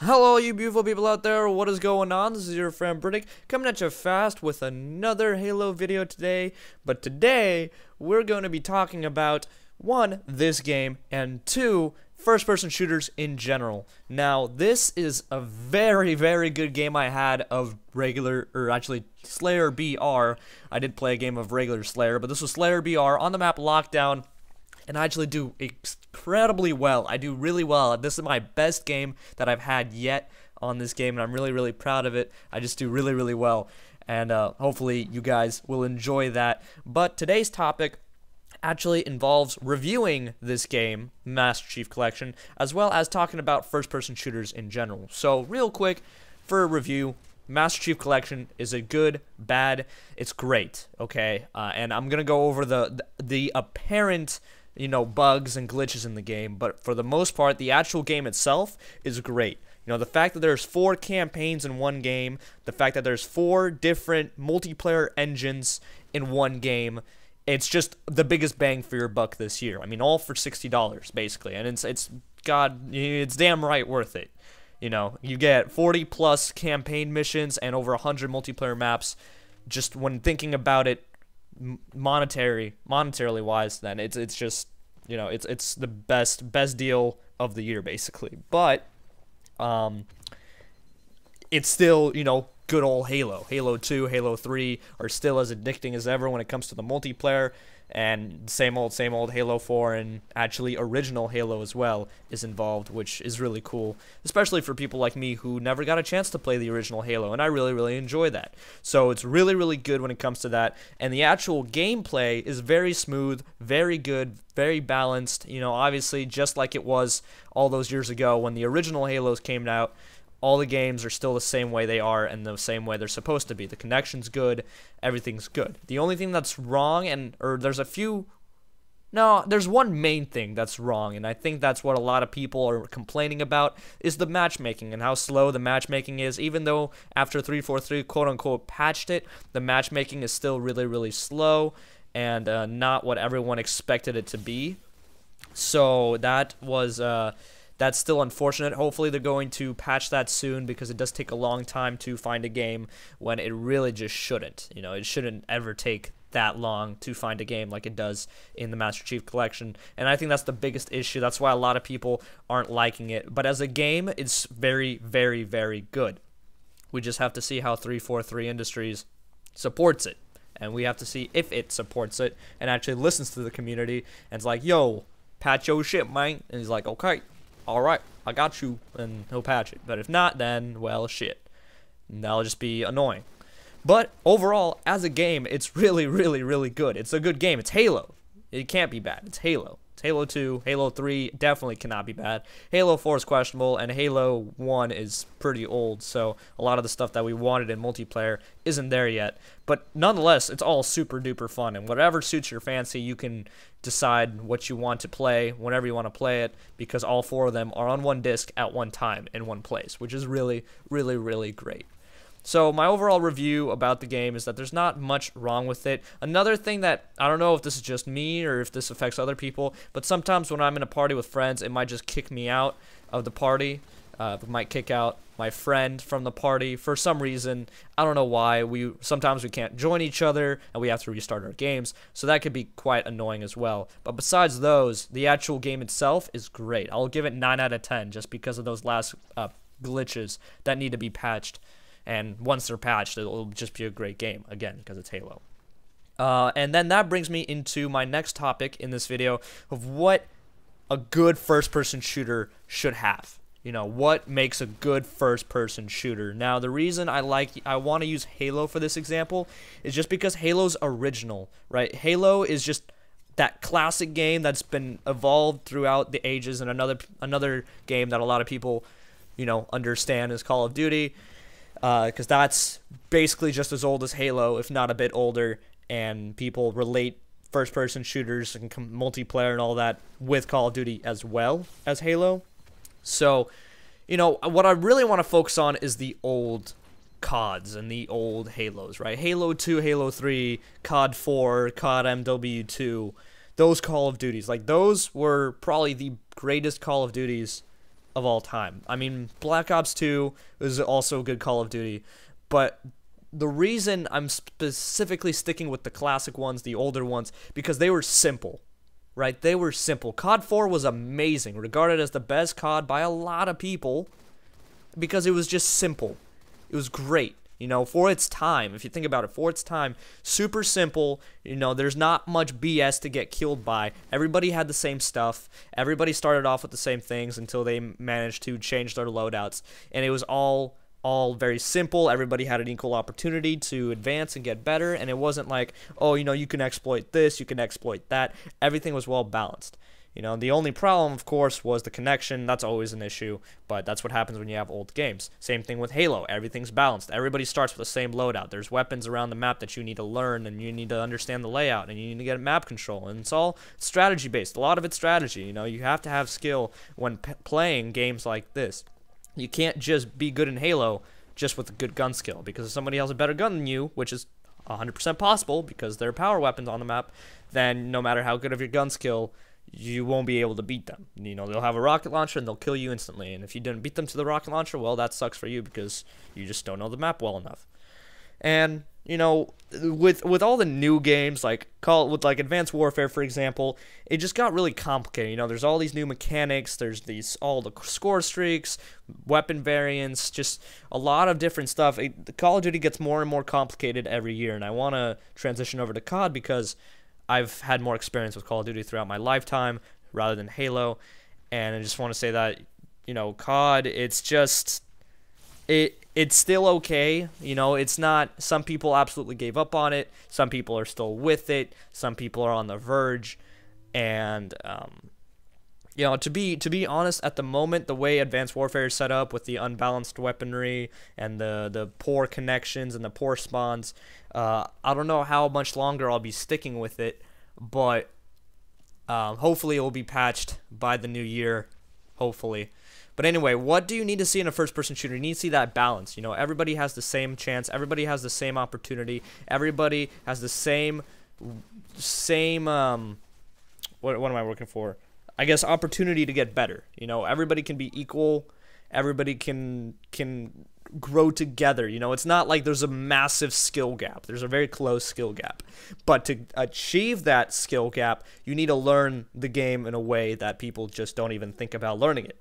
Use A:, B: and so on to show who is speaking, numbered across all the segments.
A: Hello, you beautiful people out there. What is going on? This is your friend Britik coming at you fast with another Halo video today. But today, we're going to be talking about, one, this game, and two, first-person shooters in general. Now, this is a very, very good game I had of regular, or actually, Slayer BR. I did play a game of regular Slayer, but this was Slayer BR on the map Lockdown. And I actually do incredibly well. I do really well. This is my best game that I've had yet on this game, and I'm really, really proud of it. I just do really, really well, and hopefully you guys will enjoy that. But today's topic actually involves reviewing this game, Master Chief Collection, as well as talking about first-person shooters in general. So real quick, for a review, Master Chief Collection is a good, bad, it's great, okay? And I'm going to go over the apparent bugs and glitches in the game, but for the most part, the actual game itself is great. The fact that there's 4 campaigns in one game, the fact that there's 4 different multiplayer engines in one game, it's just the biggest bang for your buck this year. I mean, all for $60 basically, and it's damn right worth it. You get 40 plus campaign missions and over 100 multiplayer maps. Just when thinking about it, monetarily wise, then it's just it's the best deal of the year basically. But it's still good old Halo. Halo 2, Halo 3 are still as addicting as ever when it comes to the multiplayer, and same old Halo 4, and actually original Halo as well is involved, which is really cool, especially for people like me who never got a chance to play the original Halo, and I really, really enjoy that. So it's really, really good when it comes to that, and the actual gameplay is very smooth, very good, very balanced, obviously just like it was all those years ago when the original Halos came out. All the games are still the same way they are and the same way they're supposed to be. The connection's good, everything's good. The only thing that's wrong, there's one main thing that's wrong, and I think that's what a lot of people are complaining about, is the matchmaking and how slow the matchmaking is. Even though after 343 quote-unquote patched it, the matchmaking is still really, really slow and not what everyone expected it to be. So that was that's still unfortunate. Hopefully they're going to patch that soon, because it does take a long time to find a game when it really just shouldn't. It shouldn't ever take that long to find a game like it does in the Master Chief Collection. And I think that's the biggest issue. That's why a lot of people aren't liking it. But as a game, it's very, very, very good. We just have to see how 343 Industries supports it. And we have to see if it supports it and actually listens to the community and it's like, yo, patch your shit, man. And he's like, okay. Alright, I got you, and he'll patch it. But if not, then, well, shit. And that'll just be annoying. But overall, as a game, it's really, really, really good. It's a good game. It's Halo. It can't be bad. It's Halo. It's Halo 2. Halo 3 definitely cannot be bad. Halo 4 is questionable, and Halo 1 is pretty old, so a lot of the stuff that we wanted in multiplayer isn't there yet. But nonetheless, it's all super duper fun, and whatever suits your fancy, you can decide what you want to play whenever you want to play it, because all 4 of them are on one disc at one time in one place, which is really, really, really great. So my overall review about the game is that there's not much wrong with it. Another thing that, I don't know if this is just me or if this affects other people, but sometimes when I'm in a party with friends, it might just kick me out of the party. It might kick out my friend from the party for some reason. I don't know why. Sometimes we can't join each other and we have to restart our games, so that could be quite annoying as well. But besides those, the actual game itself is great. I'll give it 9 out of 10 just because of those last glitches that need to be patched. And once they're patched, it'll just be a great game, again, because it's Halo. And then that brings me into my next topic in this video of what a good first-person shooter should have. What makes a good first-person shooter. Now, the reason I want to use Halo for this example is just because Halo's original, right? Halo is just that classic game that's been evolved throughout the ages, and another game that a lot of people, understand is Call of Duty. Because that's basically just as old as Halo, if not a bit older, and people relate first-person shooters and multiplayer and all that with Call of Duty as well as Halo. So, what I really want to focus on is the old CODs and the old Halos, right? Halo 2, Halo 3, COD 4, COD MW2, those Call of Duties. Like, those were probably the greatest Call of Duties of all time. I mean, Black Ops 2 is also a good Call of Duty, but the reason I'm specifically sticking with the classic ones, the older ones, because they were simple, right? They were simple. COD 4 was amazing, regarded as the best COD by a lot of people, because it was just simple. It was great. You know, for its time, if you think about it, for its time, super simple. You know, there's not much BS to get killed by. Everybody had the same stuff. Everybody started off with the same things until they managed to change their loadouts. And it was all very simple. Everybody had an equal opportunity to advance and get better. And it wasn't like, oh, you know, you can exploit this, you can exploit that. Everything was well balanced. You know, the only problem, of course, was the connection. That's always an issue, but that's what happens when you have old games. Same thing with Halo. Everything's balanced. Everybody starts with the same loadout. There's weapons around the map that you need to learn, and you need to understand the layout, and you need to get map control, and it's all strategy-based. A lot of it's strategy. You know, you have to have skill when playing games like this. You can't just be good in Halo just with a good gun skill, because if somebody has a better gun than you, which is 100% possible because there are power weapons on the map, then no matter how good of your gun skill, you won't be able to beat them. You know, they'll have a rocket launcher and they'll kill you instantly. And if you didn't beat them to the rocket launcher, well, that sucks for you because you just don't know the map well enough. And, you know, with all the new games, like Advanced Warfare, for example, it just got really complicated. You know, there's all these new mechanics, there's all the score streaks, weapon variants, just a lot of different stuff. The Call of Duty gets more and more complicated every year, and I want to transition over to COD because I've had more experience with Call of Duty throughout my lifetime rather than Halo, and I just want to say that, you know, COD, it's just, it's still okay. You know, it's not, some people absolutely gave up on it, some people are still with it, some people are on the verge, and, you know, to be honest, at the moment, the way Advanced Warfare is set up with the unbalanced weaponry and the poor connections and the poor spawns, I don't know how much longer I'll be sticking with it, but hopefully it will be patched by the new year, hopefully. But anyway, what do you need to see in a first-person shooter? You need to see that balance. You know, everybody has the same chance, everybody has the same opportunity, everybody has the same what am I working for? I guess opportunity to get better. You know, everybody can be equal. Everybody can grow together. You know, it's not like there's a massive skill gap. There's a very close skill gap. But to achieve that skill gap, you need to learn the game in a way that people just don't even think about learning it.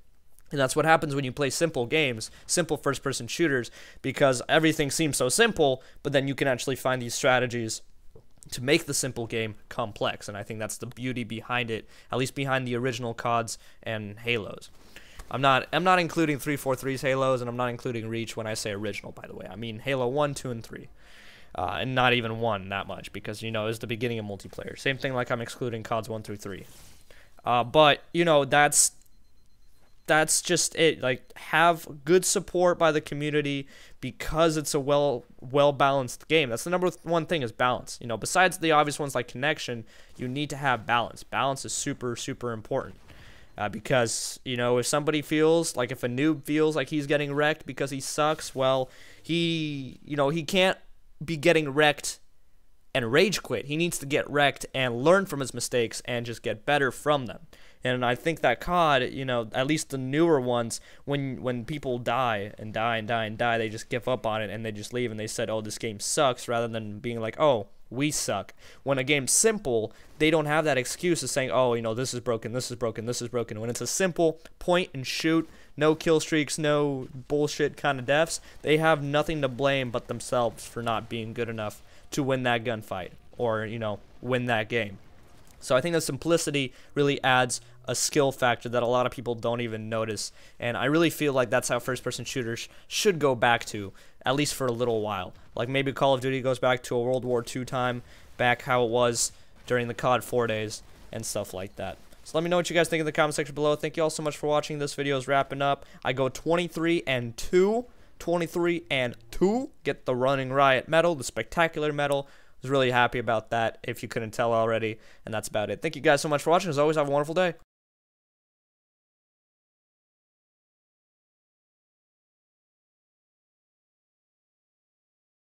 A: And that's what happens when you play simple games, simple first-person shooters, because everything seems so simple, but then you can actually find these strategies to make the simple game complex, and I think that's the beauty behind it, at least behind the original CODs and Halos. I'm not including 343's Halos, and I'm not including Reach when I say original, by the way. I mean Halo 1, 2, and 3. And not even 1 that much, because, you know, it's the beginning of multiplayer. Same thing like I'm excluding CODs 1 through 3. But, you know, that's just it. Like, have good support by the community because it's a well-balanced game. That's the number one thing, is balance. You know, besides the obvious ones like connection, you need to have balance. Balance is super, super important. Because, you know, if somebody feels like, if a noob feels like he's getting wrecked because he sucks, well, he can't be getting wrecked and rage quit. He needs to get wrecked and learn from his mistakes and just get better from them. And I think that COD, you know, at least the newer ones, when people die, they just give up on it and they just leave and they said, oh, this game sucks, rather than being like, oh, we suck. When a game's simple, they don't have that excuse of saying, oh, you know, this is broken, this is broken, this is broken. When it's a simple point and shoot, no kill streaks, no bullshit kind of deaths, they have nothing to blame but themselves for not being good enough to win that gunfight or, you know, win that game. So I think the simplicity really adds a skill factor that a lot of people don't even notice, and I really feel like that's how first-person shooters should go back to, at least for a little while. Like maybe Call of Duty goes back to a World War II time, back how it was during the COD 4 days, and stuff like that. So let me know what you guys think in the comment section below. Thank you all so much for watching. This video is wrapping up. I go 23-2. 23-2. Get the Running Riot medal, the spectacular medal. I was really happy about that, if you couldn't tell already, and that's about it. Thank you guys so much for watching. As always, have a wonderful day.